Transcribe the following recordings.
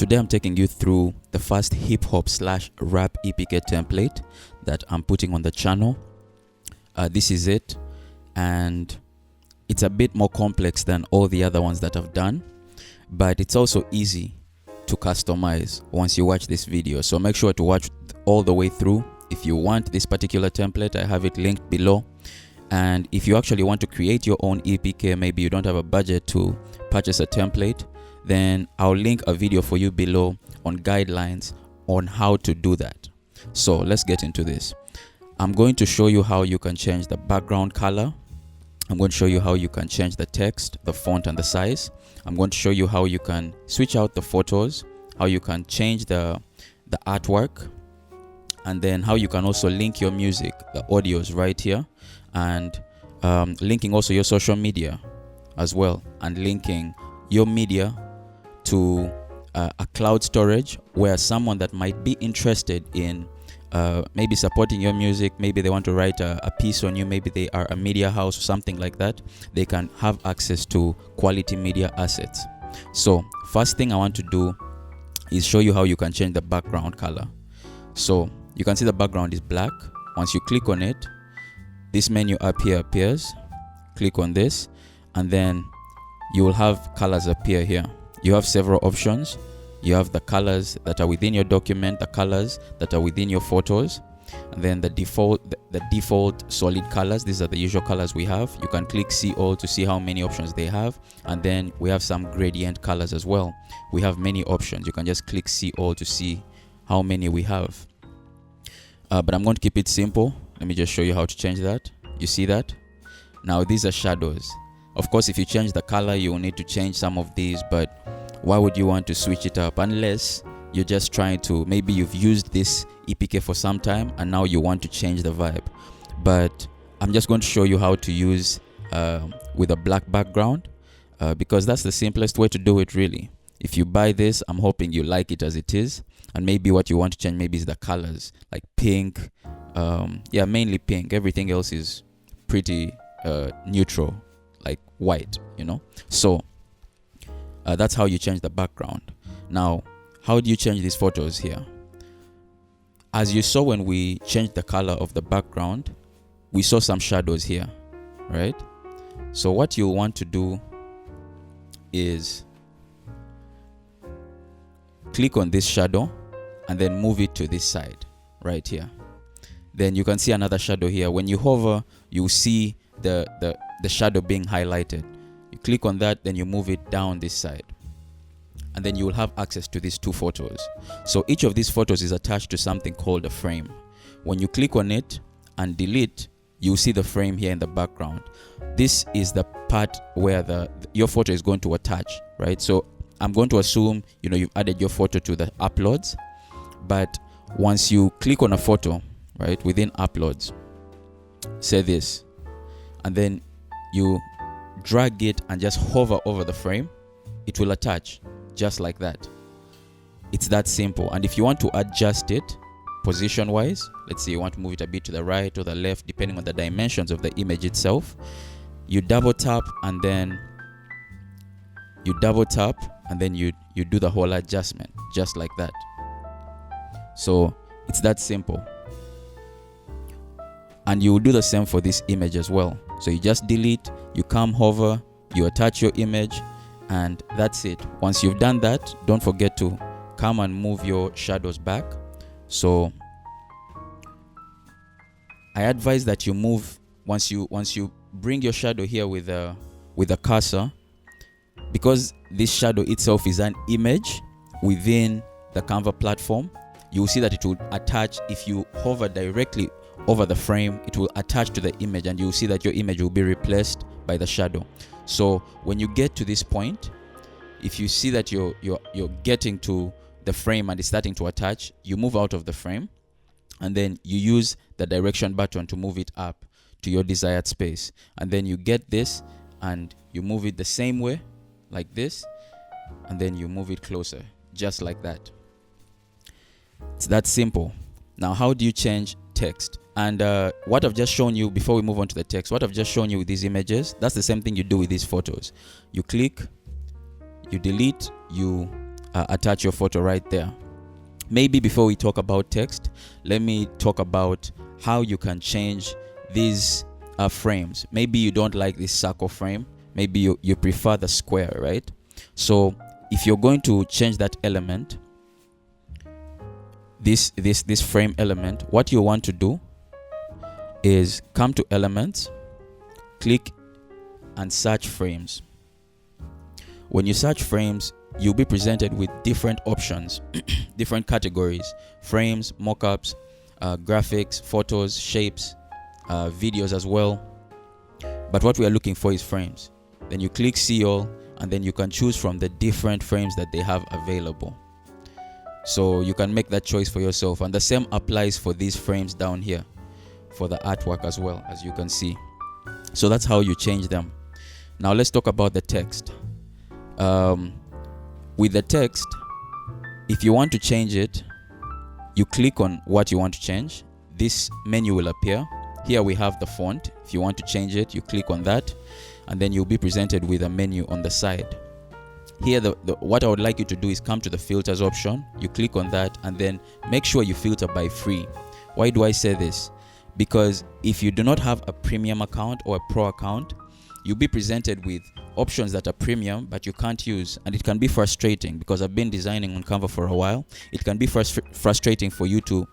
Today I'm taking you through the first hip hop / rap EPK template that I'm putting on the channel. This is it, and it's a bit more complex than all the other ones that I've done, but it's also easy to customize once you watch this video. So make sure to watch all the way through. If you want this particular template, I have it linked below. And if you actually want to create your own EPK, maybe you don't have a budget to purchase a template, then I'll link a video for you below on guidelines on how to do that. So let's get into this. I'm going to show you how you can change the background color. I'm going to show you how you can change the text, the font, and the size. I'm going to show you how you can switch out the photos, how you can change the artwork, and then how you can also link your music, the audios right here, and linking also your social media as well, and linking your media to a cloud storage where someone that might be interested in maybe supporting your music, maybe they want to write a piece on you, maybe they are a media house or something like that, they can have access to quality media assets. So first thing I want to do is show you how you can change the background color. So you can see the background is black. Once you click on it, this menu up here appears. Click on this, and then you will have colors appear here. You have several options. You have the colors that are within your document, the colors that are within your photos, and then the default solid colors. These are the usual colors we have. You can click see all to see how many options they have, and then we have some gradient colors as well. We have many options. You can just click see all to see how many we have. But I'm going to keep it simple. Let me just show you how to change that. You see that? Now these are shadows. Of course, if you change the color, you will need to change some of these, but why would you want to switch it up unless you're just trying to, maybe you've used this EPK for some time and now you want to change the vibe. But I'm just going to show you how to use with a black background because that's the simplest way to do it, really. If you buy this, I'm hoping you like it as it is, and maybe what you want to change maybe is the colors, like pink. Yeah, mainly pink. Everything else is pretty neutral, like white, you know. So that's how you change the background. Now, how do you change these photos here? As you saw when we changed the color of the background, we saw some shadows here, right? So what you want to do is click on this shadow and then move it to this side right here. Then you can see another shadow here. When you hover, you see the shadow being highlighted. You click on that, then you move it down this side, and then you will have access to these two photos. So each of these photos is attached to something called a frame. When you click on it and delete, you see the frame here in the background. This is the part where your photo is going to attach, right? So I'm going to assume you've added your photo to the uploads, but once you click on a photo, right, within uploads, say this, and then you drag it and just hover over the frame, it will attach just like that. It's that simple. And if you want to adjust it position wise, let's say you want to move it a bit to the right or the left depending on the dimensions of the image itself, you double tap and then you do the whole adjustment just like that. So it's that simple. And you will do the same for this image as well. So you just delete, you come hover, you attach your image, and that's it. Once you've done that, don't forget to come and move your shadows back. So I advise that you move once you bring your shadow here with a cursor, because this shadow itself is an image within the Canva platform. You will see that it will attach. If you hover directly over the frame, it will attach to the image, and you'll see that your image will be replaced by the shadow. So when you get to this point, if you see that you're getting to the frame and it's starting to attach, you move out of the frame, and then you use the direction button to move it up to your desired space. And then you get this and you move it the same way, like this, and then you move it closer, just like that. It's that simple. Now, how do you change text? And what I've just shown you, before we move on to the text, what I've just shown you with these images, that's the same thing you do with these photos. You click, you delete, you attach your photo right there. Maybe before we talk about text, let me talk about how you can change these frames. Maybe you don't like this circle frame. Maybe you prefer the square, right? So if you're going to change that element, this frame element, what you want to do is come to elements, click and search frames. When you search frames, you'll be presented with different options, different categories: frames, mockups, graphics, photos, shapes, videos as well. But what we are looking for is frames. Then you click see all, and then you can choose from the different frames that they have available. So you can make that choice for yourself, and the same applies for these frames down here for the artwork as well, as you can see. So that's how you change them. Now let's talk about the text. With the text, if you want to change it, you click on what you want to change. This menu will appear. Here we have the font. If you want to change it, you click on that, and then you'll be presented with a menu on the side. Here, what I would like you to do is come to the filters option. You click on that, and then make sure you filter by free. Why do I say this? Because if you do not have a premium account or a pro account, you'll be presented with options that are premium but you can't use, and it can be frustrating. Because I've been designing on Canva for a while, it can be frustrating for you to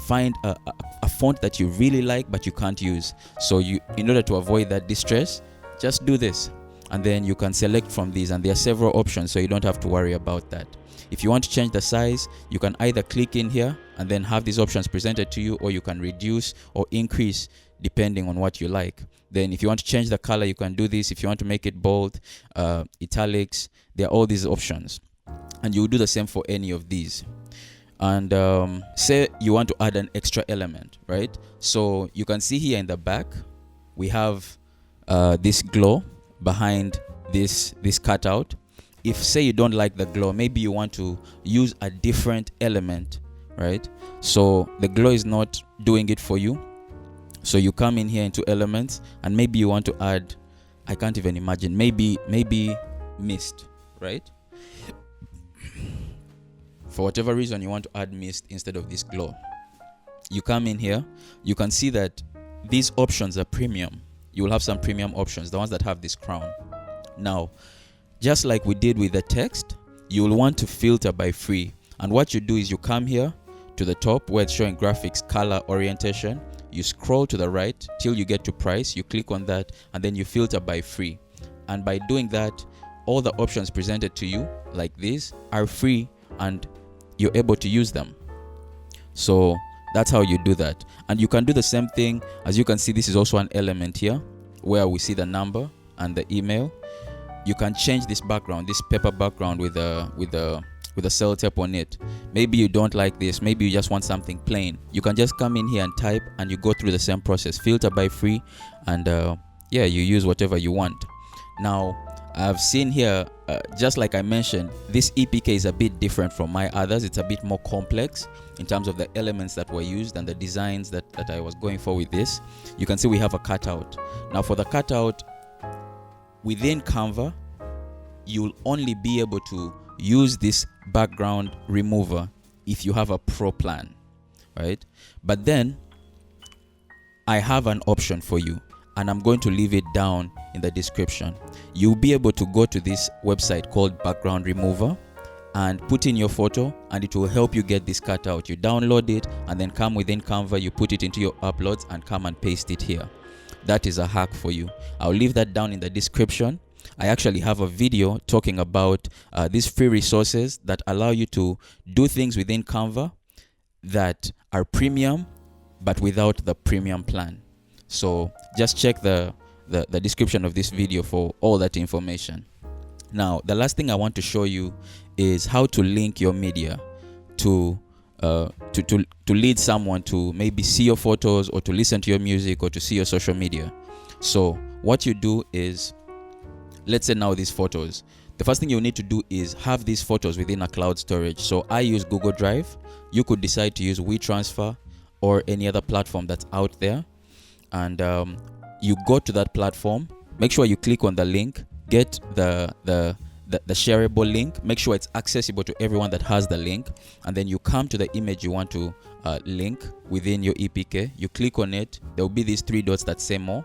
find a font that you really like but you can't use. So in order to avoid that distress, just do this, and then you can select from these, and there are several options, so you don't have to worry about that. If you want to change the size, you can either click in here and then have these options presented to you, or you can reduce or increase depending on what you like. Then if you want to change the color, you can do this. If you want to make it bold, italics, there are all these options, and you will do the same for any of these. And say you want to add an extra element, right? So you can see here in the back we have this glow behind this cutout. If say you don't like the glow, maybe you want to use a different element, right? So the glow is not doing it for you, so you come in here into elements, and maybe you want to add, I can't even imagine, maybe mist, right? For whatever reason you want to add mist instead of this glow. You come in here, you can see that these options are premium. You will have some premium options, the ones that have this crown. Now, just like we did with the text, you will want to filter by free. And what you do is you come here to the top where it's showing graphics, color, orientation. You scroll to the right till you get to price. You click on that, and then you filter by free. And by doing that, all the options presented to you like these are free, and you're able to use them. So that's how you do that. And you can do the same thing. As you can see, this is also an element here where we see the number and the email. You can change this background, this paper background with a cell tape on it. Maybe you don't like this, maybe you just want something plain. You can just come in here and type, and you go through the same process, filter by free, and yeah, you use whatever you want. Now I've seen here, just like I mentioned, this EPK is a bit different from my others. It's a bit more complex in terms of the elements that were used and the designs that I was going for with this. You can see we have a cutout. Now for the cutout, within Canva, you'll only be able to use this background remover if you have a pro plan, right? But then I have an option for you, and I'm going to leave it down in the description. You'll be able to go to this website called Background Remover and put in your photo, and it will help you get this cutout. You download it, and then come within Canva, you put it into your uploads and come and paste it here. That is a hack for you. I'll leave that down in the description. I actually have a video talking about these free resources that allow you to do things within Canva that are premium but without the premium plan. So just check the description of this video for all that information. Now, the last thing I want to show you is how to link your media to lead someone to maybe see your photos, or to listen to your music, or to see your social media. So what you do is, let's say now these photos, the first thing you need to do is have these photos within a cloud storage. So I use Google Drive. You could decide to use WeTransfer or any other platform that's out there, and you go to that platform, make sure you click on the link, get the the shareable link. Make sure it's accessible to everyone that has the link, and then you come to the image you want to link within your EPK. You click on it. There will be these 3 dots that say more,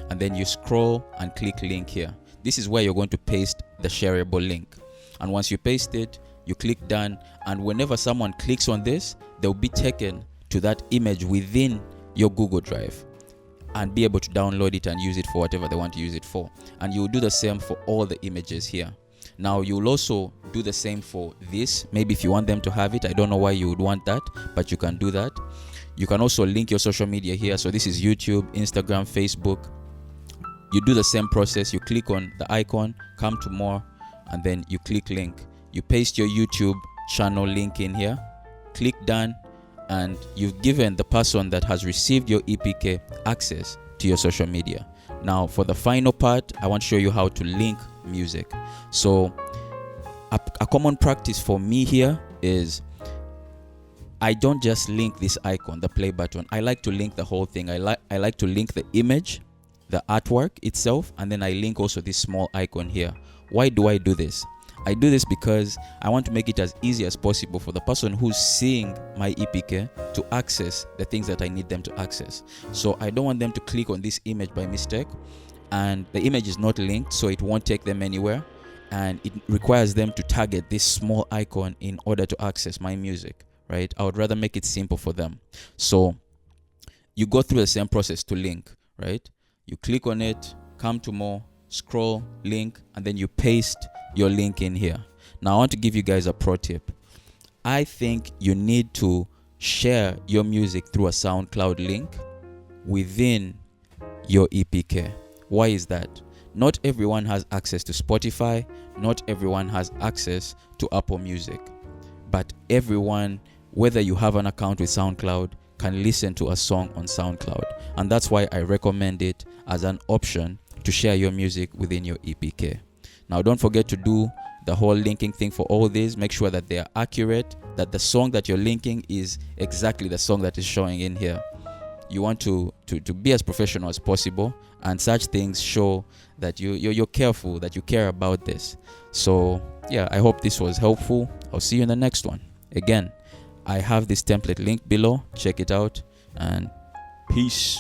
and then you scroll and click link here. This is where you're going to paste the shareable link, and once you paste it, you click done, and whenever someone clicks on this, they'll be taken to that image within your Google Drive and be able to download it and use it for whatever they want to use it for. And you'll do the same for all the images here. Now you'll also do the same for this. Maybe if you want them to have it, I don't know why you would want that, but you can do that. You can also link your social media here. So this is YouTube, Instagram, Facebook. You do the same process. You click on the icon, come to more, and then you click link. You paste your YouTube channel link in here, click done, and you've given the person that has received your EPK access to your social media. Now for the final part, I want to show you how to link music. So a common practice for me here is I don't just link this icon, the play button. I like to link the whole thing. I like to link the image, the artwork itself, and then I link also this small icon here. Why do I do this? I do this because I want to make it as easy as possible for the person who's seeing my EPK to access the things that I need them to access. So I don't want them to click on this image by mistake, and the image is not linked, so it won't take them anywhere, and it requires them to target this small icon in order to access my music, right? I would rather make it simple for them. So you go through the same process to link, right? You click on it, come to more, scroll, link, and then you paste your link in here. Now I want to give you guys a pro tip. I think you need to share your music through a SoundCloud link within your EPK. Why is that? Not everyone has access to Spotify, not everyone has access to Apple Music, but everyone, whether you have an account with SoundCloud, can listen to a song on SoundCloud, and that's why I recommend it as an option to share your music within your EPK. Now don't forget to do the whole linking thing for all these. Make sure that they are accurate, that the song that you're linking is exactly the song that is showing in here. You want to be as professional as possible, and such things show that you're careful, that you care about this. So yeah, I hope this was helpful. I'll see you in the next one. Again, I have this template link below. Check it out, and peace.